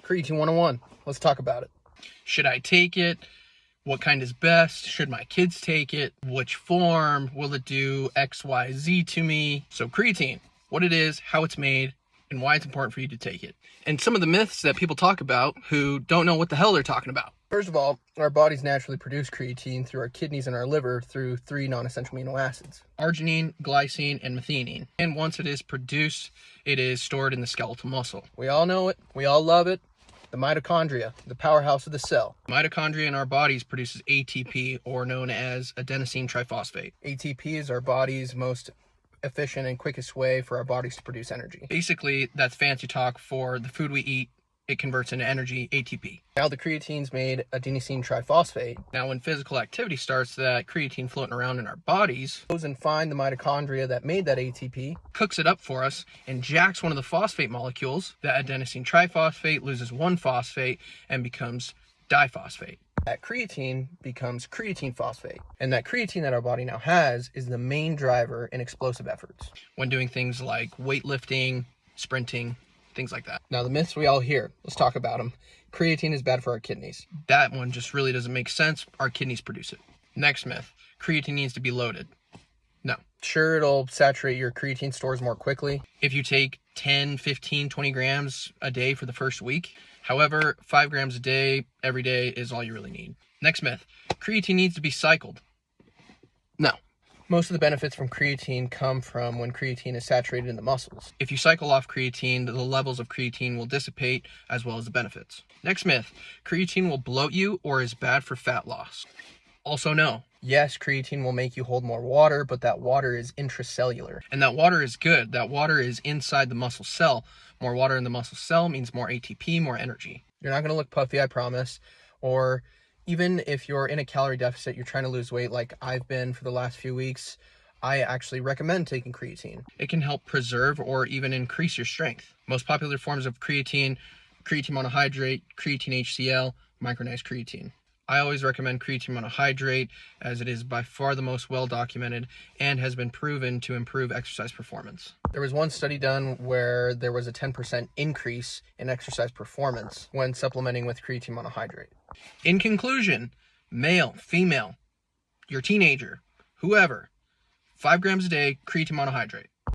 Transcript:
Creatine 101. Let's talk about it. Should I take it? What kind is best? Should my kids take it? Which form? Will it do X, Y, Z to me? So creatine, what it is, how it's made, and why it's important for you to take it. And some of the myths that people talk about who don't know what the hell they're talking about. First of all, our bodies naturally produce creatine through our kidneys and our liver through 3 non-essential amino acids: arginine, glycine, and methionine. And once it is produced, it is stored in the skeletal muscle. We all know it. We all love it. The mitochondria, the powerhouse of the cell. Mitochondria in our bodies produces ATP, or known as adenosine triphosphate. ATP is our body's most efficient and quickest way for our bodies to produce energy. Basically, that's fancy talk for the food we eat. It converts into energy, ATP. Now the creatine's made adenosine triphosphate. Now when physical activity starts, that creatine floating around in our bodies goes and find the mitochondria that made that ATP, cooks it up for us, and jacks one of the phosphate molecules. That adenosine triphosphate loses one phosphate and becomes diphosphate. That creatine becomes creatine phosphate. And that creatine that our body now has is the main driver in explosive efforts when doing things like weightlifting, sprinting, things like that. Now the myths we all hear, let's talk about them. Creatine is bad for our kidneys. That one just really doesn't make sense. Our kidneys produce it. Next myth, creatine needs to be loaded. No. Sure, it'll saturate your creatine stores more quickly if you take 10, 15, 20 grams a day for the first week. However, 5 grams a day, every day is all you really need. Next myth, creatine needs to be cycled. No. Most of the benefits from creatine come from when creatine is saturated in the muscles. If you cycle off creatine, the levels of creatine will dissipate, as well as the benefits. Next myth, creatine will bloat you or is bad for fat loss. Also no. Yes, creatine will make you hold more water, but that water is intracellular. And that water is good. That water is inside the muscle cell. More water in the muscle cell means more ATP, more energy. You're not going to look puffy, I promise. Or even if you're in a calorie deficit, you're trying to lose weight like I've been for the last few weeks, I actually recommend taking creatine. It can help preserve or even increase your strength. Most popular forms of creatine: creatine monohydrate, creatine HCl, micronized creatine. I always recommend creatine monohydrate as it is by far the most well documented and has been proven to improve exercise performance. There was one study done where there was a 10% increase in exercise performance when supplementing with creatine monohydrate. In conclusion, male, female, your teenager, whoever, 5 grams a day, creatine monohydrate.